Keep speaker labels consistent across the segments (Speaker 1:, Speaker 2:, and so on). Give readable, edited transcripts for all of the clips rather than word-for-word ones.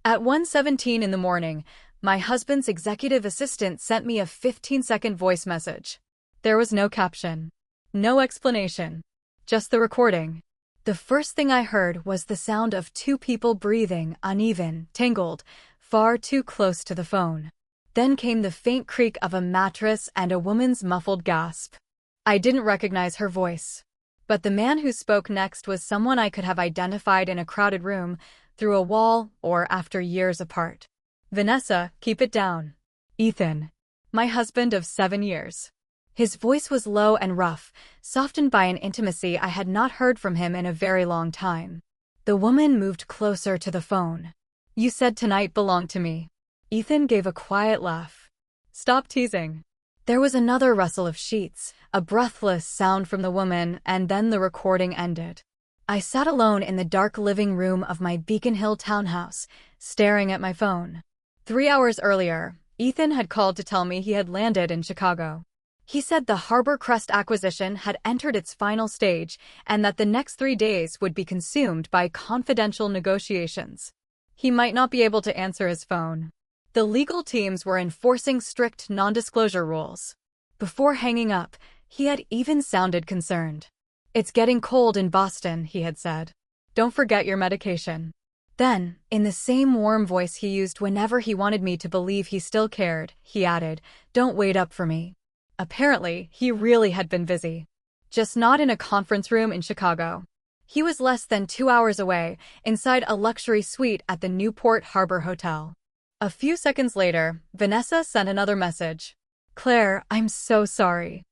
Speaker 1: At 1:17 in the morning, my husband's executive assistant sent me a 15-second voice message. There was no caption, no explanation, just the recording. The first thing I heard was the sound of two people breathing, uneven, tangled, far too close to the phone. Then came the faint creak of a mattress and a woman's muffled gasp. I didn't recognize her voice. But the man who spoke next was someone I could have identified in a crowded room, through a wall, or after years apart. "Vanessa, keep it down." Ethan. My husband of 7 years. His voice was low and rough, softened by an intimacy I had not heard from him in a very long time. The woman moved closer to the phone. "You said tonight belonged to me." Ethan gave a quiet laugh. "Stop teasing." There was another rustle of sheets, a breathless sound from the woman, and then the recording ended. I sat alone in the dark living room of my Beacon Hill townhouse, staring at my phone. 3 hours earlier, Ethan had called to tell me he had landed in Chicago. He said the Harbor Crest acquisition had entered its final stage and that the next 3 days would be consumed by confidential negotiations. He might not be able to answer his phone. The legal teams were enforcing strict non-disclosure rules. Before hanging up, he had even sounded concerned. "It's getting cold in Boston," he had said. "Don't forget your medication." Then, in the same warm voice he used whenever he wanted me to believe he still cared, he added, "Don't wait up for me." Apparently, he really had been busy. Just not in a conference room in Chicago. He was less than 2 hours away, inside a luxury suite at the Newport Harbor Hotel. A few seconds later, Vanessa sent another message. "Claire, I'm so sorry.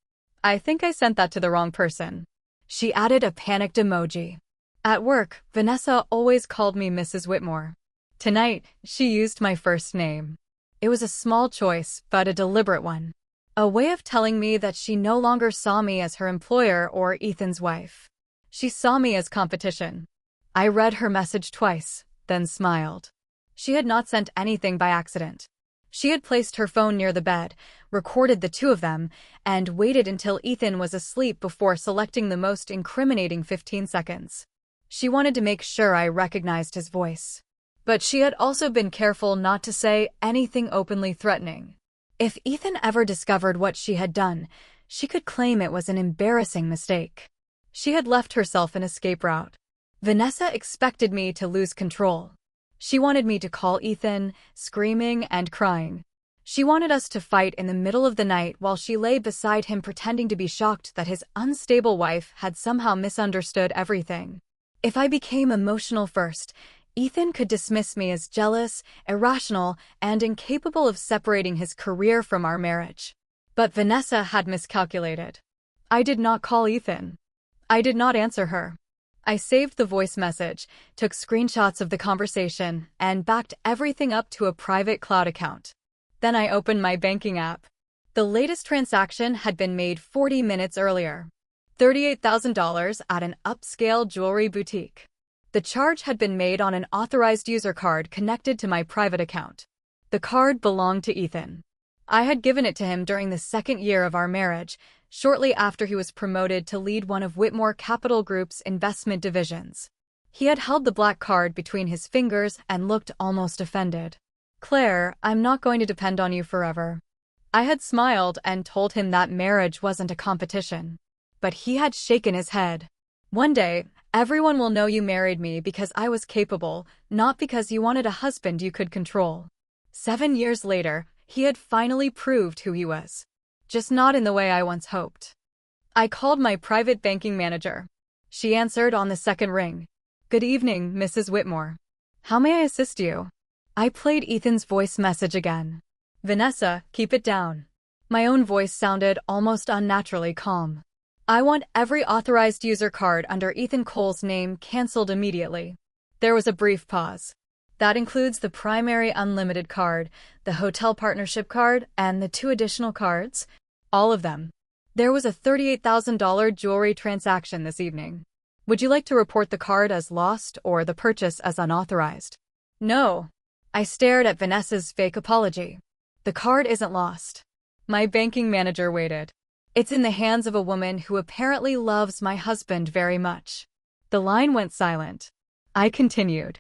Speaker 1: I think I sent that to the wrong person." She added a panicked emoji. At work, Vanessa always called me Mrs. Whitmore. Tonight, she used my first name. It was a small choice, but a deliberate one. A way of telling me that she no longer saw me as her employer or Ethan's wife. She saw me as competition. I read her message twice, then smiled. She had not sent anything by accident. She had placed her phone near the bed, recorded the two of them, and waited until Ethan was asleep before selecting the most incriminating 15 seconds. She wanted to make sure I recognized his voice. But she had also been careful not to say anything openly threatening. If Ethan ever discovered what she had done, she could claim it was an embarrassing mistake. She had left herself an escape route. Vanessa expected me to lose control. She wanted me to call Ethan, screaming and crying. She wanted us to fight in the middle of the night while she lay beside him pretending to be shocked that his unstable wife had somehow misunderstood everything. If I became emotional first, Ethan could dismiss me as jealous, irrational, and incapable of separating his career from our marriage. But Vanessa had miscalculated. I did not call Ethan. I did not answer her. I saved the voice message, took screenshots of the conversation, and backed everything up to a private cloud account. Then I opened my banking app. The latest transaction had been made 40 minutes earlier. $38,000 at an upscale jewelry boutique. The charge had been made on an authorized user card connected to my private account. The card belonged to Ethan. I had given it to him during the 2nd year of our marriage, shortly after he was promoted to lead one of Whitmore Capital Group's investment divisions. He had held the black card between his fingers and looked almost offended. "Claire, I'm not going to depend on you forever." I had smiled and told him that marriage wasn't a competition. But he had shaken his head. "One day, everyone will know you married me because I was capable, not because you wanted a husband you could control." 7 years later, he had finally proved who he was. Just not in the way I once hoped. I called my private banking manager. She answered on the second ring. "Good evening, Mrs. Whitmore. How may I assist you?" I played Ethan's voice message again. "Vanessa, keep it down." My own voice sounded almost unnaturally calm. "I want every authorized user card under Ethan Cole's name canceled immediately." There was a brief pause. "That includes the primary unlimited card, the hotel partnership card, and the 2 additional cards?" "All of them. There was a $38,000 jewelry transaction this evening. Would you like to report the card as lost or the purchase as unauthorized?" "No." I stared at Vanessa's fake apology. "The card isn't lost." My banking manager waited. "It's in the hands of a woman who apparently loves my husband very much." The line went silent. I continued.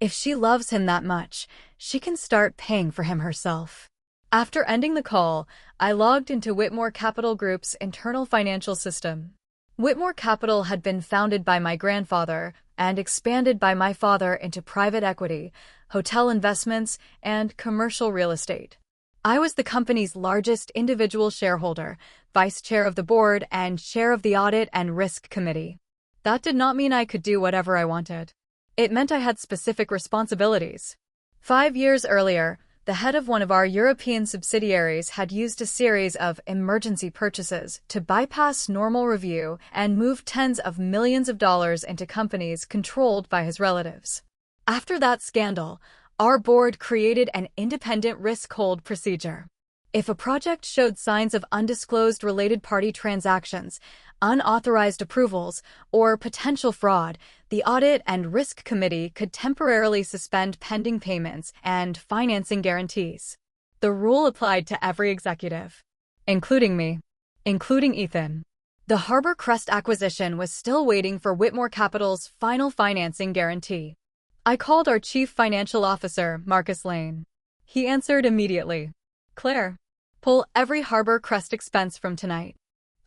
Speaker 1: If she loves him that much, she can start paying for him herself. After ending the call, I logged into Whitmore Capital Group's internal financial system. Whitmore Capital had been founded by my grandfather and expanded by my father into private equity, hotel investments, and commercial real estate. I was the company's largest individual shareholder, vice chair of the board, and chair of the audit and risk committee. That did not mean I could do whatever I wanted. It meant I had specific responsibilities. 5 years earlier, the head of one of our European subsidiaries had used a series of emergency purchases to bypass normal review and move tens of millions of dollars into companies controlled by his relatives. After that scandal, our board created an independent risk hold procedure. If a project showed signs of undisclosed related party transactions, unauthorized approvals, or potential fraud, the Audit and Risk Committee could temporarily suspend pending payments and financing guarantees. The rule applied to every executive, including me, including Ethan. The Harbor Crest acquisition was still waiting for Whitmore Capital's final financing guarantee. I called our Chief Financial Officer, Marcus Lane. He answered immediately. "Claire, pull every Harbor Crest expense from tonight."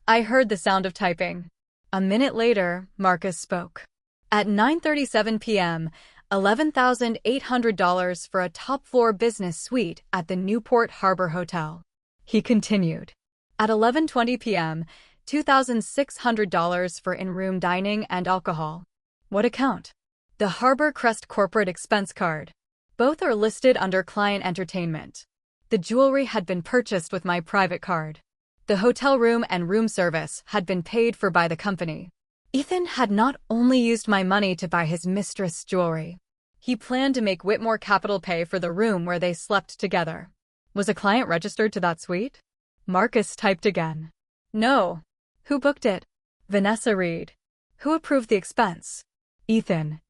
Speaker 1: I heard the sound of typing. A minute later, Marcus spoke. At 9:37 p.m., $11,800 for a top-floor business suite at the Newport Harbor Hotel. He continued. At 11:20 p.m., $2,600 for in-room dining and alcohol. What account? The Harbor Crest corporate expense card. Both are listed under client entertainment. The jewelry had been purchased with my private card. The hotel room and room service had been paid for by the company. Ethan had not only used my money to buy his mistress jewelry. He planned to make Whitmore Capital pay for the room where they slept together. Was a client registered to that suite? Marcus typed again. No. Who booked it? Vanessa Reed. Who approved the expense? Ethan.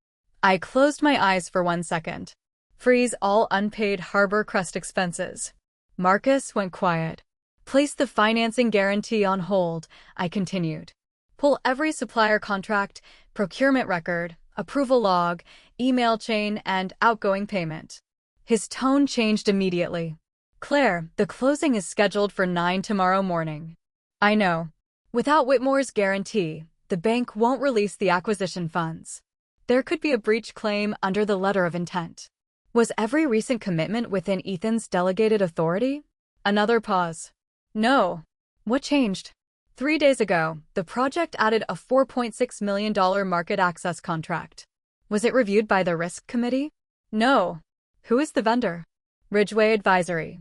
Speaker 1: I closed my eyes for 1 second. Freeze all unpaid Harbor Crest expenses. Marcus went quiet. Place the financing guarantee on hold, I continued. Pull every supplier contract, procurement record, approval log, email chain, and outgoing payment. His tone changed immediately. Claire, the closing is scheduled for 9 tomorrow morning. I know. Without Whitmore's guarantee, the bank won't release the acquisition funds. There could be a breach claim under the letter of intent. Was every recent commitment within Ethan's delegated authority? Another pause. No. What changed? 3 days ago, the project added a $4.6 million market access contract. Was it reviewed by the risk committee? No. Who is the vendor? Ridgeway Advisory.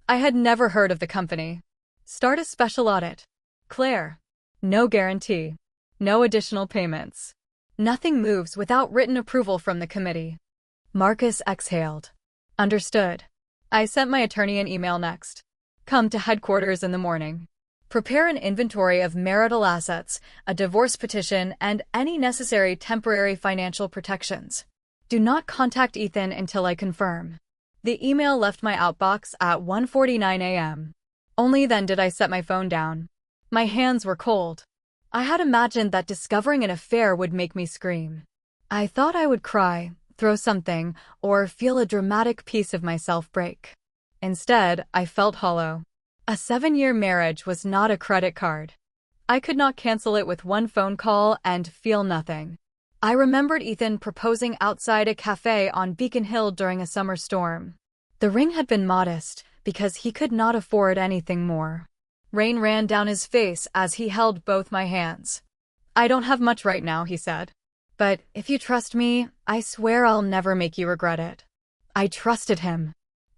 Speaker 1: I had never heard of the company. Start a special audit. Claire. No guarantee. No additional payments. Nothing moves without written approval from the committee. Marcus exhaled. Understood. I sent my attorney an email next. Come to headquarters in the morning. Prepare an inventory of marital assets, a divorce petition, and any necessary temporary financial protections. Do not contact Ethan until I confirm. The email left my outbox at 1:49 a.m. Only then did I set my phone down. My hands were cold. I had imagined that discovering an affair would make me scream. I thought I would cry, throw something, or feel a dramatic piece of myself break. Instead, I felt hollow. A 7-year marriage was not a credit card. I could not cancel it with one phone call and feel nothing. I remembered Ethan proposing outside a cafe on Beacon Hill during a summer storm. The ring had been modest because he could not afford anything more. Rain ran down his face as he held both my hands. I don't have much right now, he said. But if you trust me, I swear I'll never make you regret it. I trusted him.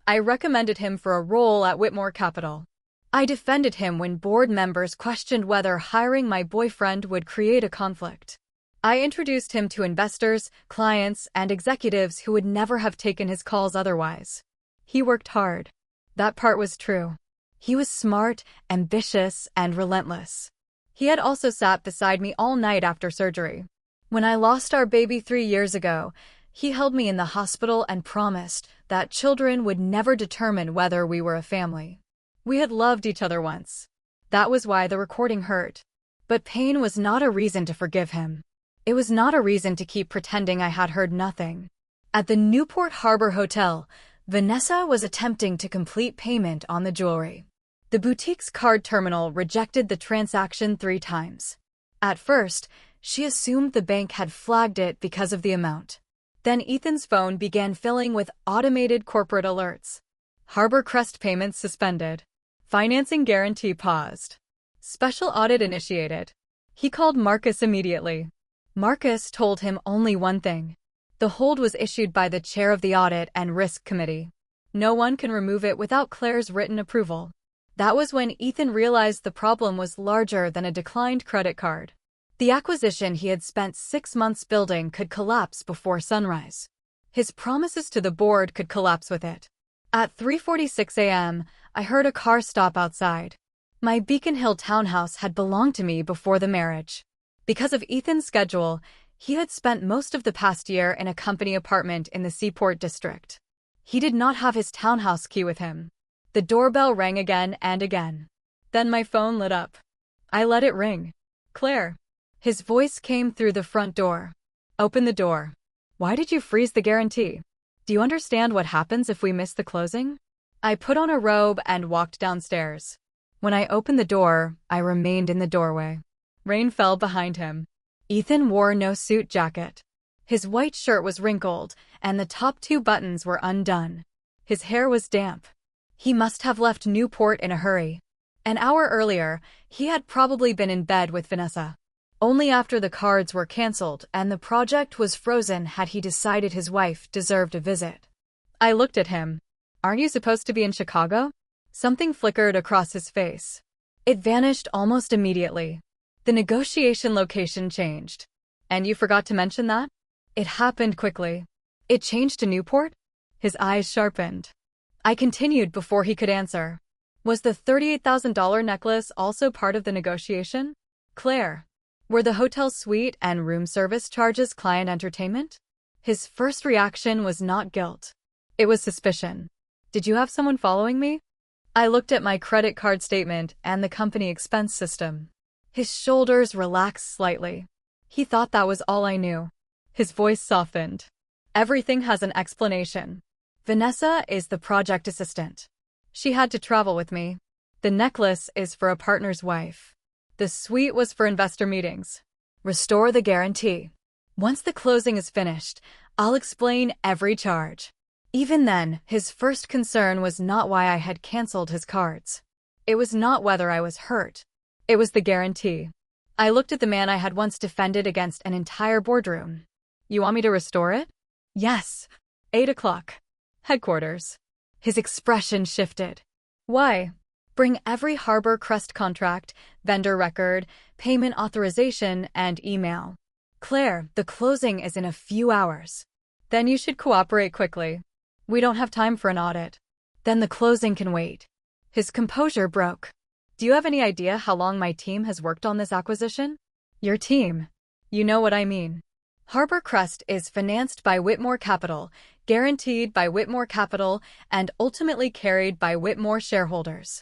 Speaker 1: I recommended him for a role at Whitmore Capital. I defended him when board members questioned whether hiring my boyfriend would create a conflict. I introduced him to investors, clients, and executives who would never have taken his calls otherwise. He worked hard. That part was true. He was smart, ambitious, and relentless. He had also sat beside me all night after surgery. When I lost our baby 3 years ago, he held me in the hospital and promised that children would never determine whether we were a family. We had loved each other once. That was why the recording hurt. But pain was not a reason to forgive him. It was not a reason to keep pretending I had heard nothing. At the Newport Harbor Hotel, Vanessa was attempting to complete payment on the jewelry. The boutique's card terminal rejected the transaction 3 times. At first, she assumed the bank had flagged it because of the amount. Then Ethan's phone began filling with automated corporate alerts. Harbor Crest payments suspended. Financing guarantee paused. Special audit initiated. He called Marcus immediately. Marcus told him only one thing. The hold was issued by the chair of the Audit and Risk Committee. No one can remove it without Claire's written approval. That was when Ethan realized the problem was larger than a declined credit card. The acquisition he had spent 6 months building could collapse before sunrise. His promises to the board could collapse with it. At 3:46 a.m., I heard a car stop outside. My Beacon Hill townhouse had belonged to me before the marriage. Because of Ethan's schedule, he had spent most of the past year in a company apartment in the Seaport district. He did not have his townhouse key with him. The doorbell rang again and again. Then my phone lit up. I let it ring. Claire. His voice came through the front door. Open the door. Why did you freeze the guarantee? Do you understand what happens if we miss the closing? I put on a robe and walked downstairs. When I opened the door, I remained in the doorway. Rain fell behind him. Ethan wore no suit jacket. His white shirt was wrinkled, and the top 2 buttons were undone. His hair was damp. He must have left Newport in a hurry. An hour earlier, he had probably been in bed with Vanessa. Only after the cards were cancelled and the project was frozen had he decided his wife deserved a visit. I looked at him. Aren't you supposed to be in Chicago? Something flickered across his face. It vanished almost immediately. The negotiation location changed. And you forgot to mention that? It happened quickly. It changed to Newport? His eyes sharpened. I continued before he could answer. Was the $38,000 necklace also part of the negotiation? Claire. Were the hotel suite and room service charges client entertainment? His first reaction was not guilt. It was suspicion. Did you have someone following me? I looked at my credit card statement and the company expense system. His shoulders relaxed slightly. He thought that was all I knew. His voice softened. Everything has an explanation. Vanessa is the project assistant. She had to travel with me. The necklace is for a partner's wife. The suite was for investor meetings. Restore the guarantee. Once the closing is finished, I'll explain every charge. Even then, his first concern was not why I had canceled his cards. It was not whether I was hurt. It was the guarantee. I looked at the man I had once defended against an entire boardroom. You want me to restore it? Yes. 8 o'clock. Headquarters. His expression shifted. Why? Bring every Harbor Crest contract, vendor record, payment authorization, and email. Claire, the closing is in a few hours. Then you should cooperate quickly. We don't have time for an audit. Then the closing can wait. His composure broke. Do you have any idea how long my team has worked on this acquisition? Your team. You know what I mean. Harbor Crest is financed by Whitmore Capital, guaranteed by Whitmore Capital, and ultimately carried by Whitmore shareholders.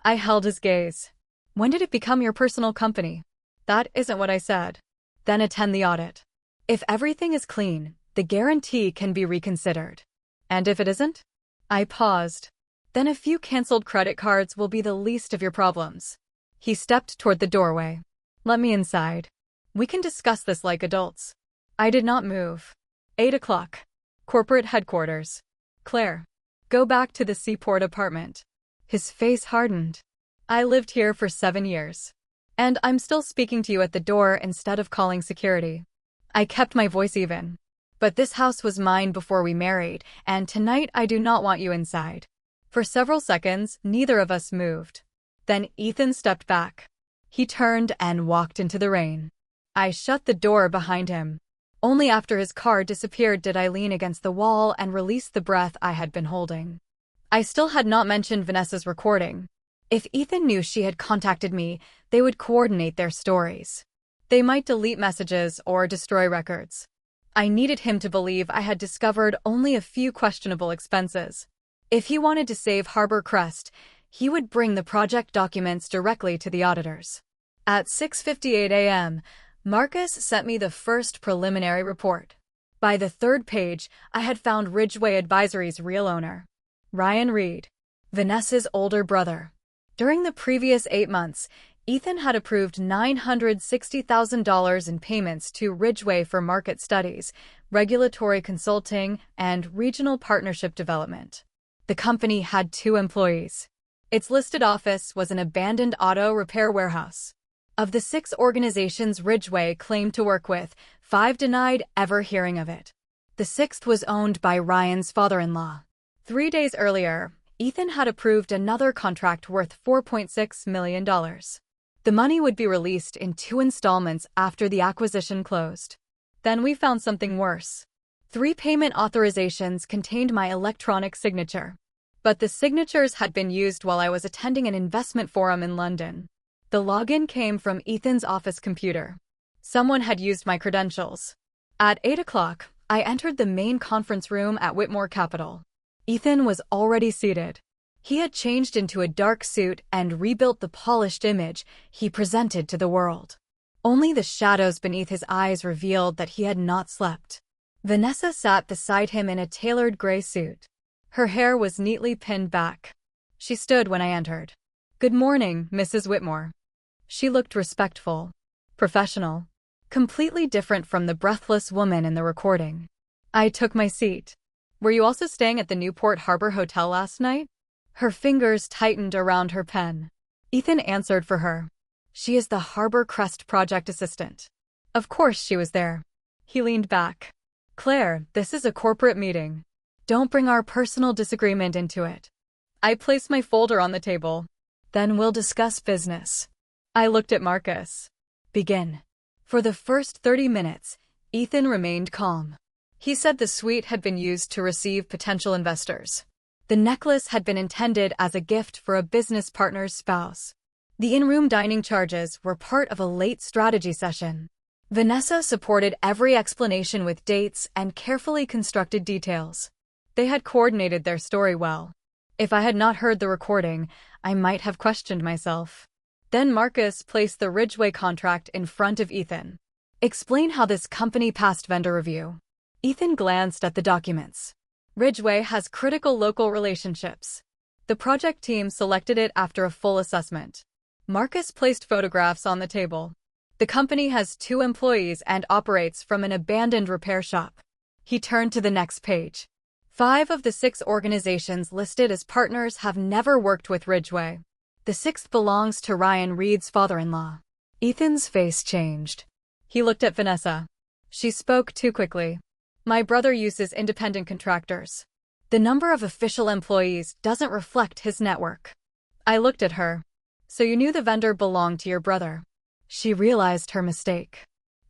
Speaker 1: I held his gaze. When did it become your personal company? That isn't what I said. Then attend the audit. If everything is clean, the guarantee can be reconsidered. And if it isn't? I paused. Then a few canceled credit cards will be the least of your problems. He stepped toward the doorway. Let me inside. We can discuss this like adults. I did not move. 8 o'clock. Corporate headquarters. Claire. Go back to the Seaport apartment. His face hardened. I lived here for 7 years. And I'm still speaking to you at the door instead of calling security. I kept my voice even. But this house was mine before we married, and tonight I do not want you inside. For several seconds, neither of us moved. Then Ethan stepped back. He turned and walked into the rain. I shut the door behind him. Only after his car disappeared did I lean against the wall and release the breath I had been holding. I still had not mentioned Vanessa's recording. If Ethan knew she had contacted me, they would coordinate their stories. They might delete messages or destroy records. I needed him to believe I had discovered only a few questionable expenses. If he wanted to save Harbor Crest, he would bring the project documents directly to the auditors. At 6:58 a.m., Marcus sent me the first preliminary report. By the third page, I had found Ridgeway Advisory's real owner, Ryan Reed, Vanessa's older brother. During the previous 8 months, Ethan had approved $960,000 in payments to Ridgeway for market studies, regulatory consulting, and regional partnership development. The company had 2 employees. Its listed office was an abandoned auto repair warehouse. Of the 6 organizations Ridgeway claimed to work with, 5 denied ever hearing of it. The 6th was owned by Ryan's father-in-law. 3 days earlier, Ethan had approved another contract worth $4.6 million. The money would be released in 2 installments after the acquisition closed. Then we found something worse. 3 payment authorizations contained my electronic signature. But the signatures had been used while I was attending an investment forum in London. The login came from Ethan's office computer. Someone had used my credentials. At 8 o'clock, I entered the main conference room at Whitmore Capital. Ethan was already seated. He had changed into a dark suit and rebuilt the polished image he presented to the world. Only the shadows beneath his eyes revealed that he had not slept. Vanessa sat beside him in a tailored gray suit. Her hair was neatly pinned back. She stood when I entered. "Good morning, Mrs. Whitmore." She looked respectful, professional, completely different from the breathless woman in the recording. I took my seat. "Were you also staying at the Newport Harbor Hotel last night?" Her fingers tightened around her pen. Ethan answered for her. "She is the Harbor Crest project assistant." Of course she was there. He leaned back. "Claire, this is a corporate meeting. Don't bring our personal disagreement into it." I placed my folder on the table. "Then we'll discuss business." I looked at Marcus. "Begin." For the first 30 minutes, Ethan remained calm. He said the suite had been used to receive potential investors. The necklace had been intended as a gift for a business partner's spouse. The in-room dining charges were part of a late strategy session. Vanessa supported every explanation with dates and carefully constructed details. They had coordinated their story well. If I had not heard the recording, I might have questioned myself. Then Marcus placed the Ridgeway contract in front of Ethan. "Explain how this company passed vendor review." Ethan glanced at the documents. "Ridgeway has critical local relationships. The project team selected it after a full assessment." Marcus placed photographs on the table. "The company has 2 employees and operates from an abandoned repair shop." He turned to the next page. 5 of the 6 organizations listed as partners have never worked with Ridgeway. The 6th belongs to Ryan Reed's father-in-law. Ethan's face changed. He looked at Vanessa. She spoke too quickly. "My brother uses independent contractors. The number of official employees doesn't reflect his network." I looked at her. "So you knew the vendor belonged to your brother?" She realized her mistake.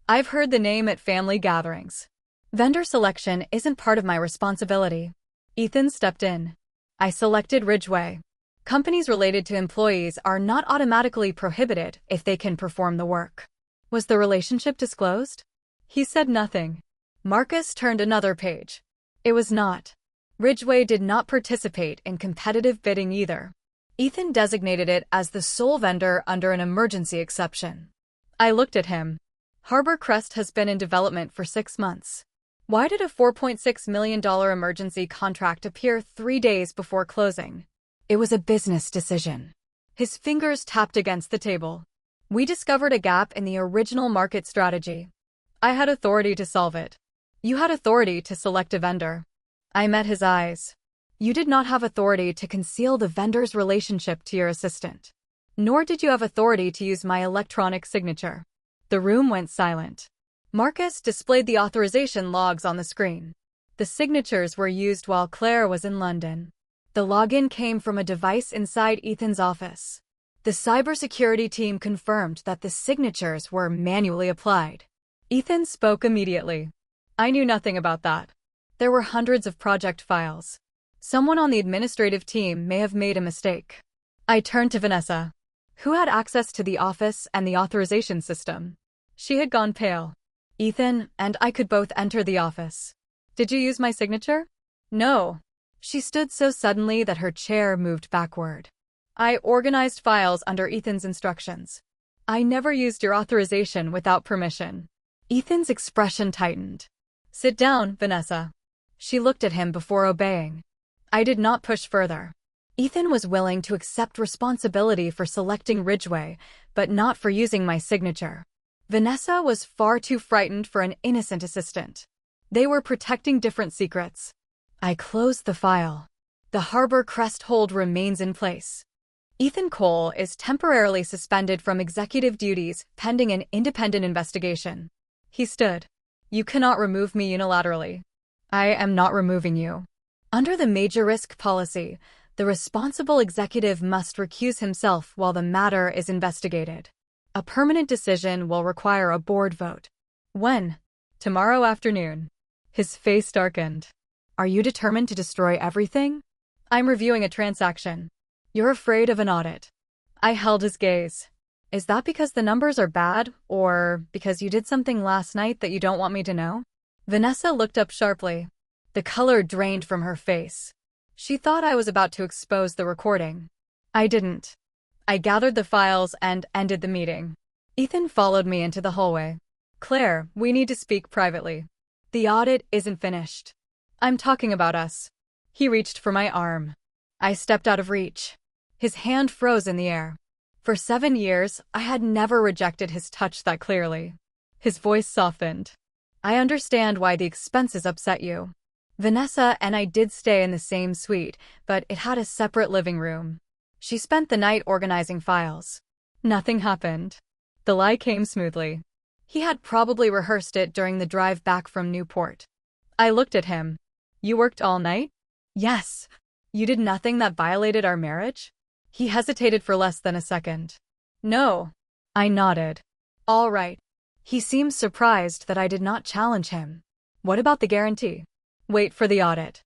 Speaker 1: "I've heard the name at family gatherings. Vendor selection isn't part of my responsibility." Ethan stepped in. "I selected Ridgeway. Companies related to employees are not automatically prohibited if they can perform the work." "Was the relationship disclosed?" He said nothing. Marcus turned another page. "It was not. Ridgeway did not participate in competitive bidding either. Ethan designated it as the sole vendor under an emergency exception." I looked at him. "Harbor Crest has been in development for 6 months. Why did a $4.6 million emergency contract appear 3 days before closing?" "It was a business decision." His fingers tapped against the table. "We discovered a gap in the original market strategy. I had authority to solve it. You had authority to select a vendor." I met his eyes. "You did not have authority to conceal the vendor's relationship to your assistant. Nor did you have authority to use my electronic signature." The room went silent. Marcus displayed the authorization logs on the screen. The signatures were used while Claire was in London. The login came from a device inside Ethan's office. The cybersecurity team confirmed that the signatures were manually applied. Ethan spoke immediately. "I knew nothing about that. There were hundreds of project files. Someone on the administrative team may have made a mistake." I turned to Vanessa, who had access to the office and the authorization system. She had gone pale. "Ethan and I could both enter the office. Did you use my signature?" "No." She stood so suddenly that her chair moved backward. "I organized files under Ethan's instructions. I never used your authorization without permission." Ethan's expression tightened. Sit down, Vanessa. She looked at him before obeying. I did not push further. Ethan was willing to accept responsibility for selecting Ridgeway, but not for using my signature. Vanessa was far too frightened for an innocent assistant. They were protecting different secrets. I closed the file. The Harbor Crest hold remains in place. Ethan Cole is temporarily suspended from executive duties pending an independent investigation. He stood. You cannot remove me unilaterally. I am not removing you. Under the major risk policy, the responsible executive must recuse himself while the matter is investigated. A permanent decision will require a board vote. When? Tomorrow afternoon. His face darkened. Are you determined to destroy everything? I'm reviewing a transaction. You're afraid of an audit. I held his gaze. Is that because the numbers are bad, or because you did something last night that you don't want me to know? Vanessa looked up sharply. The color drained from her face. She thought I was about to expose the recording. I didn't. I gathered the files and ended the meeting. Ethan followed me into the hallway. Claire, we need to speak privately. The audit isn't finished. I'm talking about us. He reached for my arm. I stepped out of reach. His hand froze in the air. For 7 years, I had never rejected his touch that clearly. His voice softened. I understand why the expenses upset you. Vanessa and I did stay in the same suite, but it had a separate living room. She spent the night organizing files. Nothing happened. The lie came smoothly. He had probably rehearsed it during the drive back from Newport. I looked at him. You worked all night? Yes. You did nothing that violated our marriage? He hesitated for less than a second. No. I nodded. All right. He seemed surprised that I did not challenge him. What about the guarantee? Wait for the audit.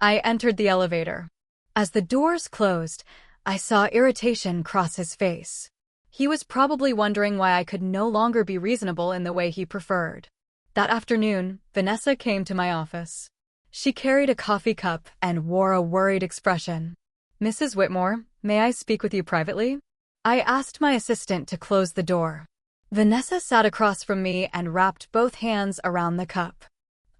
Speaker 1: I entered the elevator. As the doors closed, I saw irritation cross his face. He was probably wondering why I could no longer be reasonable in the way he preferred. That afternoon, Vanessa came to my office. She carried a coffee cup and wore a worried expression. Mrs. Whitmore, may I speak with you privately? I asked my assistant to close the door. Vanessa sat across from me and wrapped both hands around the cup.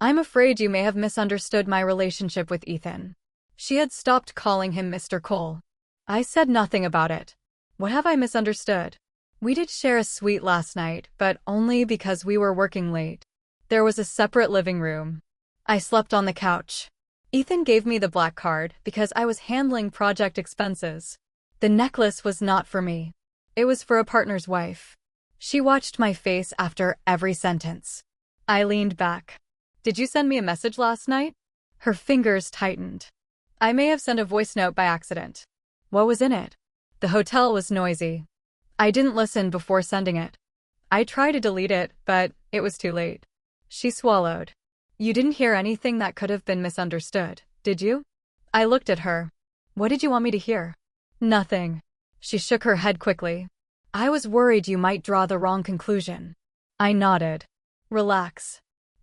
Speaker 1: I'm afraid you may have misunderstood my relationship with Ethan. She had stopped calling him Mr. Cole. I said nothing about it. What have I misunderstood? We did share a suite last night, but only because we were working late. There was a separate living room. I slept on the couch. Ethan gave me the black card because I was handling project expenses. The necklace was not for me. It was for a partner's wife. She watched my face after every sentence. I leaned back. Did you send me a message last night? Her fingers tightened. I may have sent a voice note by accident. What was in it? The hotel was noisy. I didn't listen before sending it. I tried to delete it, but it was too late. She swallowed. You didn't hear anything that could have been misunderstood, did you? I looked at her. What did you want me to hear? Nothing. She shook her head quickly. I was worried you might draw the wrong conclusion. I nodded. Relax.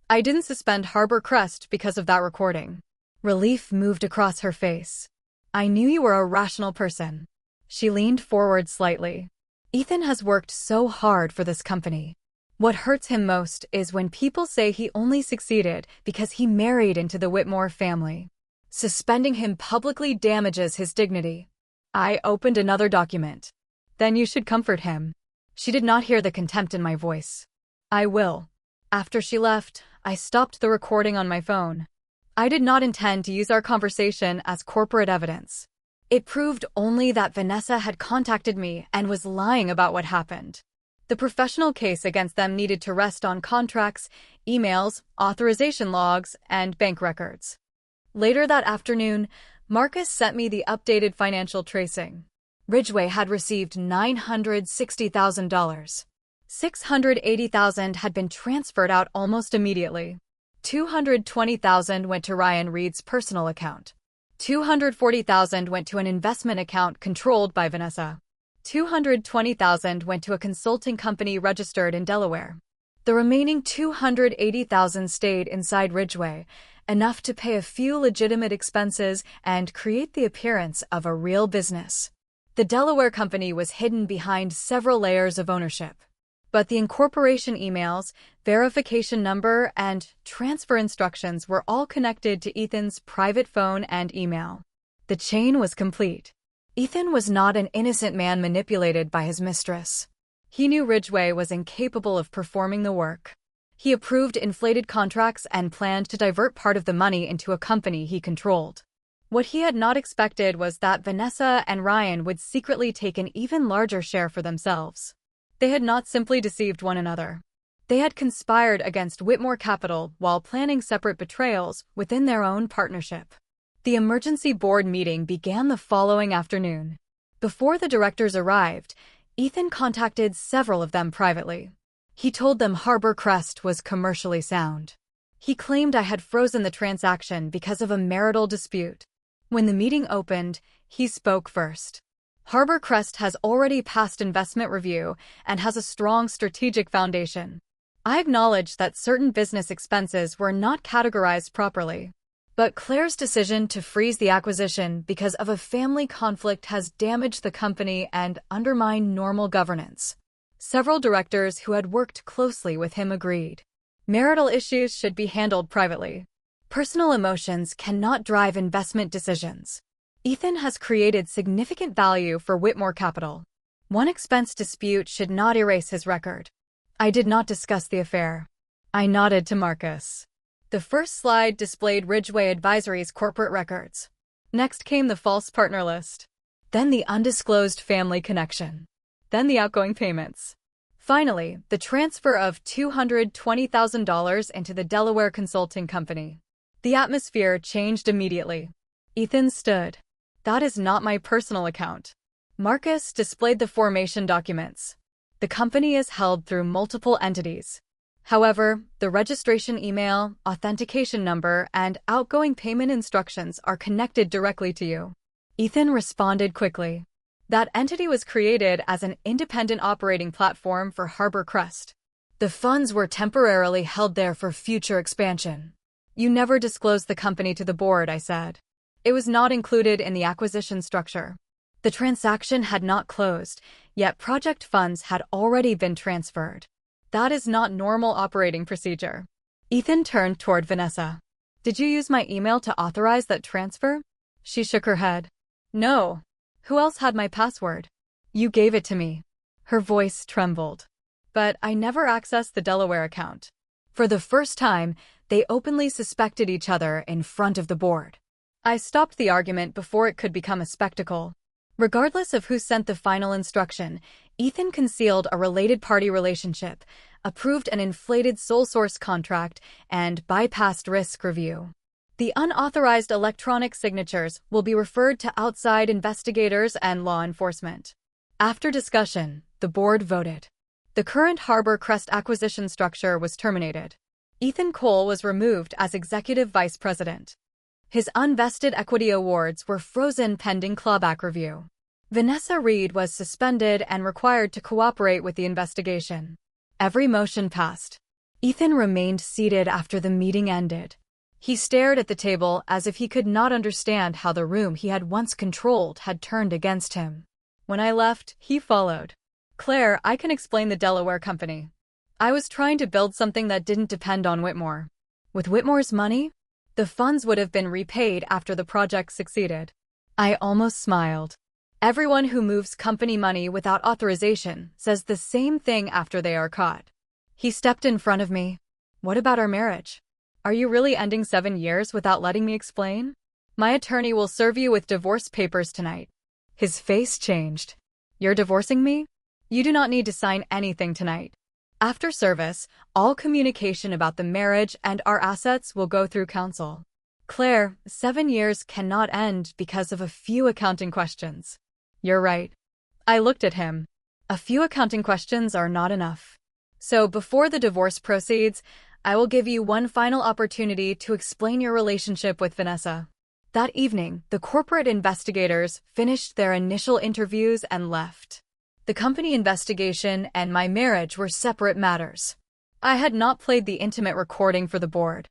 Speaker 1: I didn't suspend Harbor Crest because of that recording. Relief moved across her face. I knew you were a rational person. She leaned forward slightly. Ethan has worked so hard for this company. What hurts him most is when people say he only succeeded because he married into the Whitmore family. Suspending him publicly damages his dignity. I opened another document. Then you should comfort him. She did not hear the contempt in my voice. I will. After she left, I stopped the recording on my phone. I did not intend to use our conversation as corporate evidence. It proved only that Vanessa had contacted me and was lying about what happened. The professional case against them needed to rest on contracts, emails, authorization logs, and bank records. Later that afternoon, Marcus sent me the updated financial tracing. Ridgeway had received $960,000. $680,000 had been transferred out almost immediately. $220,000 went to Ryan Reed's personal account. $240,000 went to an investment account controlled by Vanessa. $220,000 went to a consulting company registered in Delaware. The remaining $280,000 stayed inside Ridgeway, enough to pay a few legitimate expenses and create the appearance of a real business. The Delaware company was hidden behind several layers of ownership. But the incorporation emails, verification number, and transfer instructions were all connected to Ethan's private phone and email. The chain was complete. Ethan was not an innocent man manipulated by his mistress. He knew Ridgway was incapable of performing the work. He approved inflated contracts and planned to divert part of the money into a company he controlled. What he had not expected was that Vanessa and Ryan would secretly take an even larger share for themselves. They had not simply deceived one another. They had conspired against Whitmore Capital while planning separate betrayals within their own partnership. The emergency board meeting began the following afternoon. Before the directors arrived, Ethan contacted several of them privately. He told them Harbor Crest was commercially sound. He claimed I had frozen the transaction because of a marital dispute. When the meeting opened, he spoke first. Harbor Crest has already passed investment review and has a strong strategic foundation. I acknowledge that certain business expenses were not categorized properly. But Claire's decision to freeze the acquisition because of a family conflict has damaged the company and undermined normal governance. Several directors who had worked closely with him agreed. Marital issues should be handled privately. Personal emotions cannot drive investment decisions. Ethan has created significant value for Whitmore Capital. One expense dispute should not erase his record. I did not discuss the affair. I nodded to Marcus. The first slide displayed Ridgway Advisory's corporate records. Next came the false partner list. Then the undisclosed family connection. Then the outgoing payments. Finally, the transfer of $220,000 into the Delaware Consulting Company. The atmosphere changed immediately. Ethan stood. That is not my personal account. Marcus displayed the formation documents. The company is held through multiple entities. However, the registration email, authentication number, and outgoing payment instructions are connected directly to you. Ethan responded quickly. That entity was created as an independent operating platform for Harbor Crest. The funds were temporarily held there for future expansion. You never disclosed the company to the board, I said. It was not included in the acquisition structure. The transaction had not closed, yet project funds had already been transferred. That is not normal operating procedure. Ethan turned toward Vanessa. Did you use my email to authorize that transfer? She shook her head. No. Who else had my password? You gave it to me. Her voice trembled. But I never accessed the Delaware account. For the first time, they openly suspected each other in front of the board. I stopped the argument before it could become a spectacle. Regardless of who sent the final instruction, Ethan concealed a related party relationship, approved an inflated sole source contract, and bypassed risk review. The unauthorized electronic signatures will be referred to outside investigators and law enforcement. After discussion, the board voted. The current Harbor Crest acquisition structure was terminated. Ethan Cole was removed as executive vice president. His unvested equity awards were frozen pending clawback review. Vanessa Reed was suspended and required to cooperate with the investigation. Every motion passed. Ethan remained seated after the meeting ended. He stared at the table as if he could not understand how the room he had once controlled had turned against him. When I left, he followed. Claire, I can explain the Delaware company. I was trying to build something that didn't depend on Whitmore. With Whitmore's money, the funds would have been repaid after the project succeeded. I almost smiled. Everyone who moves company money without authorization says the same thing after they are caught. He stepped in front of me. What about our marriage? Are you really ending 7 years without letting me explain? My attorney will serve you with divorce papers tonight. His face changed. You're divorcing me? You do not need to sign anything tonight. After service, all communication about the marriage and our assets will go through counsel. Claire, 7 years cannot end because of a few accounting questions. You're right. I looked at him. A few accounting questions are not enough. So before the divorce proceeds, I will give you one final opportunity to explain your relationship with Vanessa. That evening, the corporate investigators finished their initial interviews and left. The company investigation and my marriage were separate matters. I had not played the intimate recording for the board.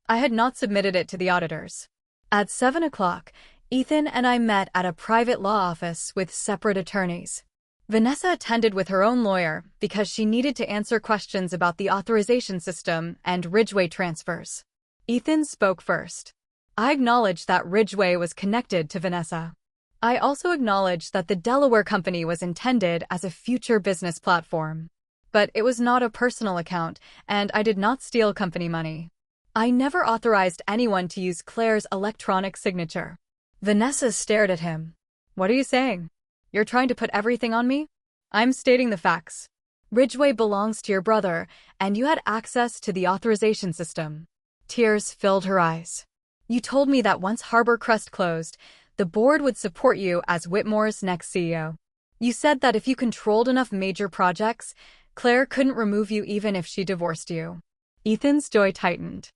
Speaker 1: I had not submitted it to the auditors. At 7 o'clock, Ethan and I met at a private law office with separate attorneys. Vanessa attended with her own lawyer because she needed to answer questions about the authorization system and Ridgeway transfers. Ethan spoke first. I acknowledged that Ridgeway was connected to Vanessa. I also acknowledged that the Delaware company was intended as a future business platform. But it was not a personal account, and I did not steal company money. I never authorized anyone to use Claire's electronic signature. Vanessa stared at him. What are you saying? You're trying to put everything on me? I'm stating the facts. Ridgeway belongs to your brother, and you had access to the authorization system. Tears filled her eyes. You told me that once Harbor Crest closed, the board would support you as Whitmore's next CEO. You said that if you controlled enough major projects, Claire couldn't remove you even if she divorced you. Ethan's jaw tightened.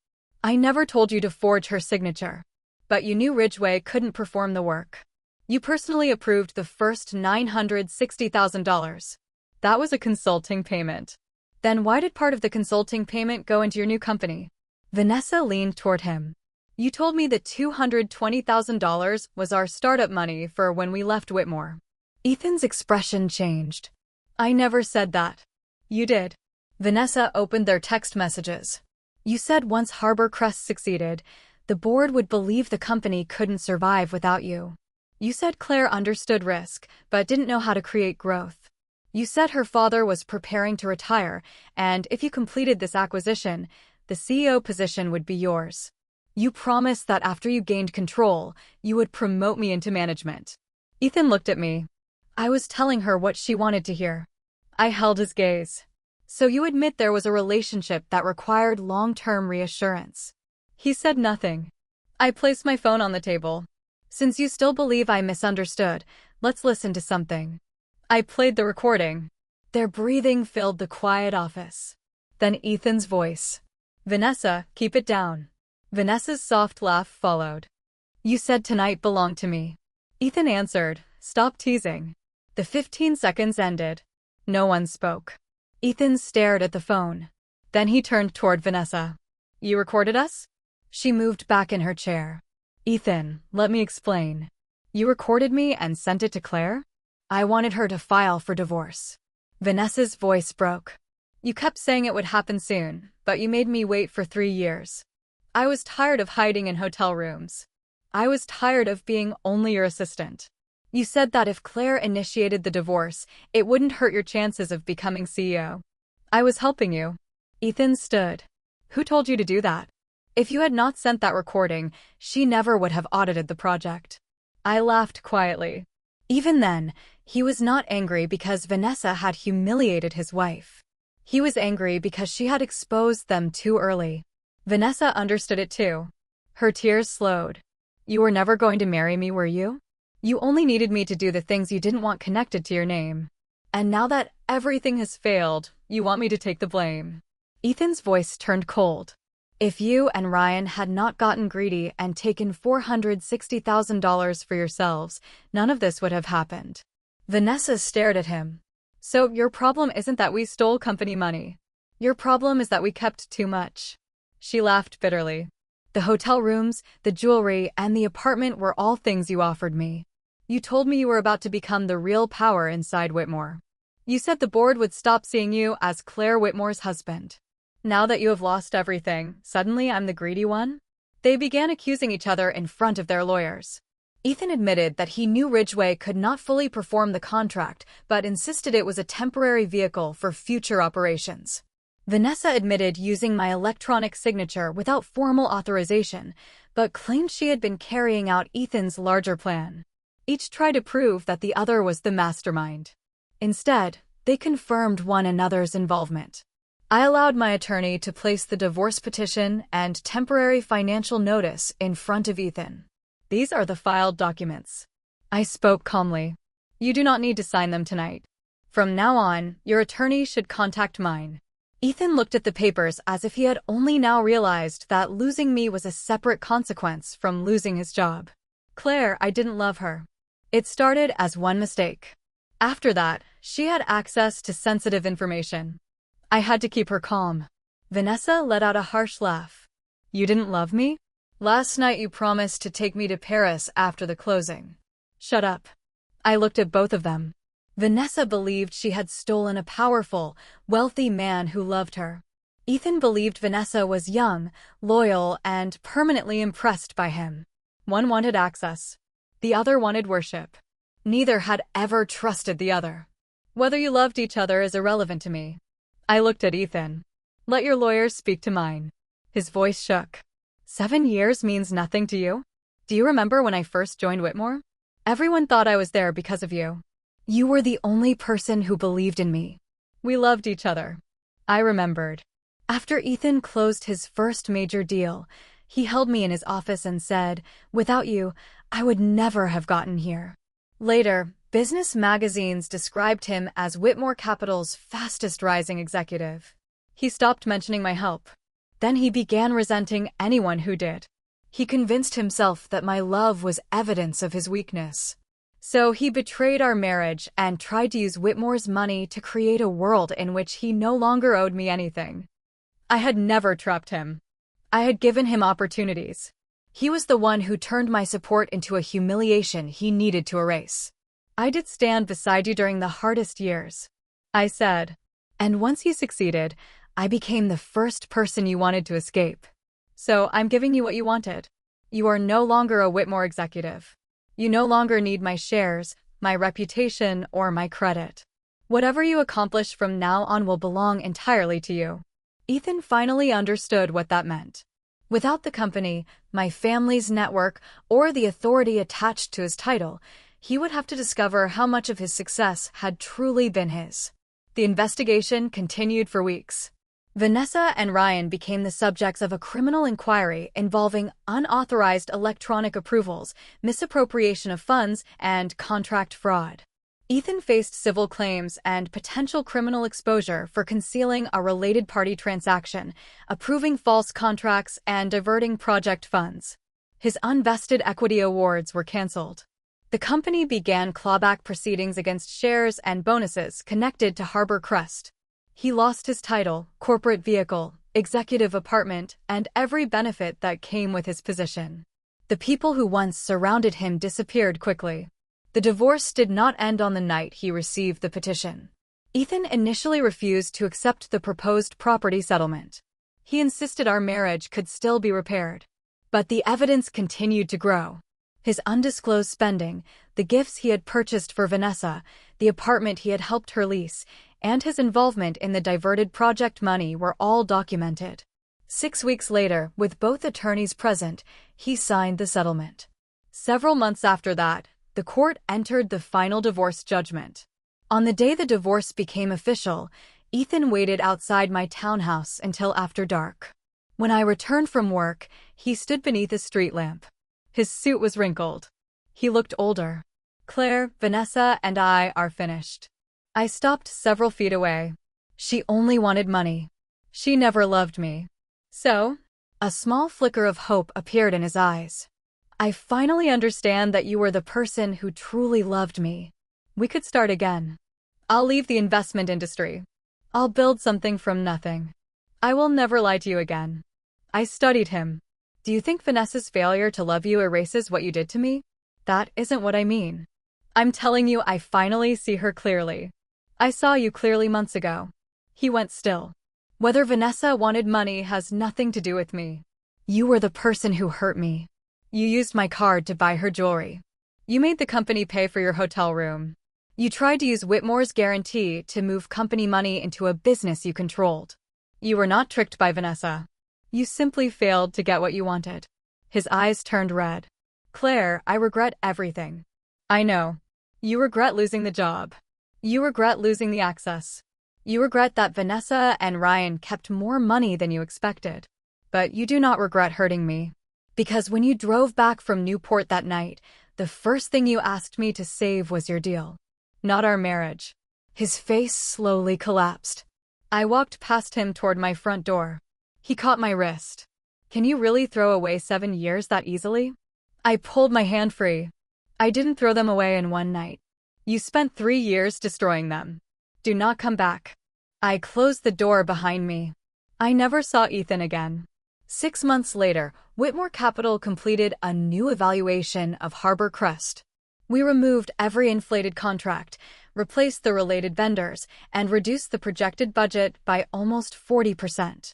Speaker 1: I never told you to forge her signature. But you knew Ridgeway couldn't perform the work. You personally approved the first $960,000. That was a consulting payment. Then why did part of the consulting payment go into your new company? Vanessa leaned toward him. You told me that $220,000 was our startup money for when we left Whitmore. Ethan's expression changed. I never said that. You did. Vanessa opened their text messages. You said once Harbor Crest succeeded, the board would believe the company couldn't survive without you. You said Claire understood risk, but didn't know how to create growth. You said her father was preparing to retire, and if you completed this acquisition, the CEO position would be yours. You promised that after you gained control, you would promote me into management. Ethan looked at me. I was telling her what she wanted to hear. I held his gaze. So you admit there was a relationship that required long-term reassurance. He said nothing. I placed my phone on the table. Since you still believe I misunderstood, let's listen to something. I played the recording. Their breathing filled the quiet office. Then Ethan's voice. Vanessa, keep it down. Vanessa's soft laugh followed. You said tonight belonged to me. Ethan answered, stop teasing. The 15 seconds ended. No one spoke. Ethan stared at the phone. Then he turned toward Vanessa. You recorded us? She moved back in her chair. Ethan, let me explain. You recorded me and sent it to Claire? I wanted her to file for divorce. Vanessa's voice broke. You kept saying it would happen soon, but you made me wait for 3 years. I was tired of hiding in hotel rooms. I was tired of being only your assistant. You said that if Claire initiated the divorce, it wouldn't hurt your chances of becoming CEO. I was helping you. Ethan stood. Who told you to do that? If you had not sent that recording, she never would have audited the project. I laughed quietly. Even then, he was not angry because Vanessa had humiliated his wife. He was angry because she had exposed them too early. Vanessa understood it too. Her tears slowed. You were never going to marry me, were you? You only needed me to do the things you didn't want connected to your name. And now that everything has failed, you want me to take the blame. Ethan's voice turned cold. If you and Ryan had not gotten greedy and taken $460,000 for yourselves, none of this would have happened. Vanessa stared at him. So your problem isn't that we stole company money. Your problem is that we kept too much. She laughed bitterly. The hotel rooms, the jewelry, and the apartment were all things you offered me. You told me you were about to become the real power inside Whitmore. You said the board would stop seeing you as Claire Whitmore's husband. Now that you have lost everything, suddenly I'm the greedy one? They began accusing each other in front of their lawyers. Ethan admitted that he knew Ridgeway could not fully perform the contract, but insisted it was a temporary vehicle for future operations. Vanessa admitted using my electronic signature without formal authorization, but claimed she had been carrying out Ethan's larger plan. Each tried to prove that the other was the mastermind. Instead, they confirmed one another's involvement. I allowed my attorney to place the divorce petition and temporary financial notice in front of Ethan. These are the filed documents. I spoke calmly. You do not need to sign them tonight. From now on, your attorney should contact mine. Ethan looked at the papers as if he had only now realized that losing me was a separate consequence from losing his job. Claire, I didn't love her. It started as one mistake. After that, she had access to sensitive information. I had to keep her calm. Vanessa let out a harsh laugh. You didn't love me? Last night you promised to take me to Paris after the closing. Shut up. I looked at both of them. Vanessa believed she had stolen a powerful, wealthy man who loved her. Ethan believed Vanessa was young, loyal, and permanently impressed by him. One wanted access. The other wanted worship. Neither had ever trusted the other. Whether you loved each other is irrelevant to me. I looked at Ethan. Let your lawyers speak to mine. His voice shook. 7 years means nothing to you? Do you remember when I first joined Whitmore? Everyone thought I was there because of you. You were the only person who believed in me. We loved each other. I remembered. After Ethan closed his first major deal, he held me in his office and said, "Without you, I would never have gotten here." Later, business magazines described him as Whitmore Capital's fastest-rising executive. He stopped mentioning my help. Then he began resenting anyone who did. He convinced himself that my love was evidence of his weakness. So he betrayed our marriage and tried to use Whitmore's money to create a world in which he no longer owed me anything. I had never trapped him. I had given him opportunities. He was the one who turned my support into a humiliation he needed to erase. I did stand beside you during the hardest years, I said. And once you succeeded, I became the first person you wanted to escape. So I'm giving you what you wanted. You are no longer a Whitmore executive. You no longer need my shares, my reputation, or my credit. Whatever you accomplish from now on will belong entirely to you. Ethan finally understood what that meant. Without the company, my family's network, or the authority attached to his title, he would have to discover how much of his success had truly been his. The investigation continued for weeks. Vanessa and Ryan became the subjects of a criminal inquiry involving unauthorized electronic approvals, misappropriation of funds, and contract fraud. Ethan faced civil claims and potential criminal exposure for concealing a related party transaction, approving false contracts, and diverting project funds. His unvested equity awards were canceled. The company began clawback proceedings against shares and bonuses connected to Harbor Crest. He lost his title, corporate vehicle, executive apartment, and every benefit that came with his position. The people who once surrounded him disappeared quickly. The divorce did not end on the night he received the petition. Ethan initially refused to accept the proposed property settlement. He insisted our marriage could still be repaired. But the evidence continued to grow. His undisclosed spending, the gifts he had purchased for Vanessa, the apartment he had helped her lease, and his involvement in the diverted project money were all documented. 6 weeks later, with both attorneys present, he signed the settlement. Several months after that, the court entered the final divorce judgment. On the day the divorce became official, Ethan waited outside my townhouse until after dark. When I returned from work, he stood beneath a street lamp. His suit was wrinkled. He looked older. "Claire, Vanessa, and I are finished." I stopped several feet away. She only wanted money. She never loved me. So, a small flicker of hope appeared in his eyes. "I finally understand that you were the person who truly loved me. We could start again. I'll leave the investment industry. I'll build something from nothing. I will never lie to you again." I studied him. "Do you think Vanessa's failure to love you erases what you did to me? That isn't what I mean. I'm telling you, I finally see her clearly. I saw you clearly months ago." He went still. "Whether Vanessa wanted money has nothing to do with me. You were the person who hurt me. You used my card to buy her jewelry. You made the company pay for your hotel room. You tried to use Whitmore's guarantee to move company money into a business you controlled. You were not tricked by Vanessa. You simply failed to get what you wanted." His eyes turned red. "Claire, I regret everything." "I know. You regret losing the job. You regret losing the access. You regret that Vanessa and Ryan kept more money than you expected. But you do not regret hurting me. Because when you drove back from Newport that night, the first thing you asked me to save was your deal, not our marriage." His face slowly collapsed. I walked past him toward my front door. He caught my wrist. "Can you really throw away 7 years that easily?" I pulled my hand free. "I didn't throw them away in one night. You spent 3 years destroying them. Do not come back." I closed the door behind me. I never saw Ethan again. 6 months later, Whitmore Capital completed a new evaluation of Harbor Crest. We removed every inflated contract, replace the related vendors, and reduce the projected budget by almost 40%.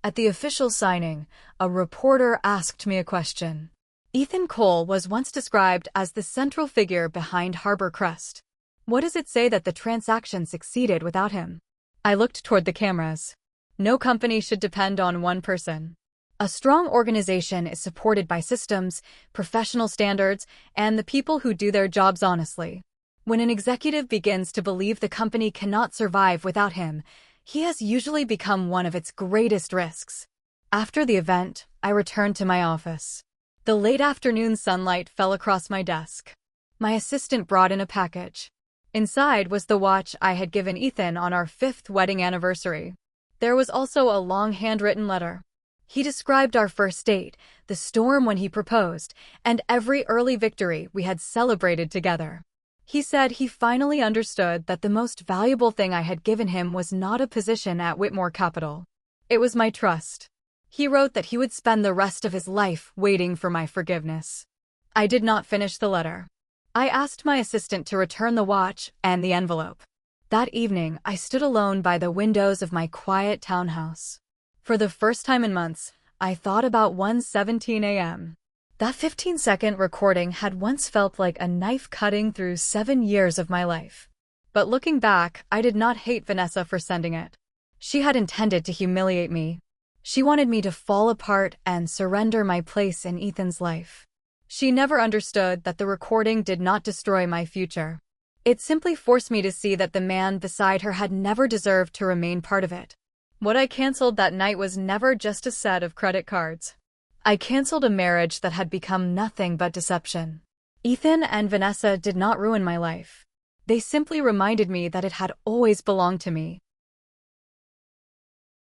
Speaker 1: At the official signing, a reporter asked me a question. Ethan Cole was once described as the central figure behind Harbor Crest. What does it say that the transaction succeeded without him? I looked toward the cameras. No company should depend on one person. A strong organization is supported by systems, professional standards, and the people who do their jobs honestly. When an executive begins to believe the company cannot survive without him, he has usually become one of its greatest risks. After the event, I returned to my office. The late afternoon sunlight fell across my desk. My assistant brought in a package. Inside was the watch I had given Ethan on our 5th wedding anniversary. There was also a long handwritten letter. He described our first date, the storm when he proposed, and every early victory we had celebrated together. He said he finally understood that the most valuable thing I had given him was not a position at Whitmore Capital. It was my trust. He wrote that he would spend the rest of his life waiting for my forgiveness. I did not finish the letter. I asked my assistant to return the watch and the envelope. That evening, I stood alone by the windows of my quiet townhouse. For the first time in months, I thought about 1:17 a.m. That 15-second recording had once felt like a knife cutting through 7 years of my life. But looking back, I did not hate Vanessa for sending it. She had intended to humiliate me. She wanted me to fall apart and surrender my place in Ethan's life. She never understood that the recording did not destroy my future. It simply forced me to see that the man beside her had never deserved to remain part of it. What I canceled that night was never just a set of credit cards. I canceled a marriage that had become nothing but deception. Ethan and Vanessa did not ruin my life. They simply reminded me that it had always belonged to me.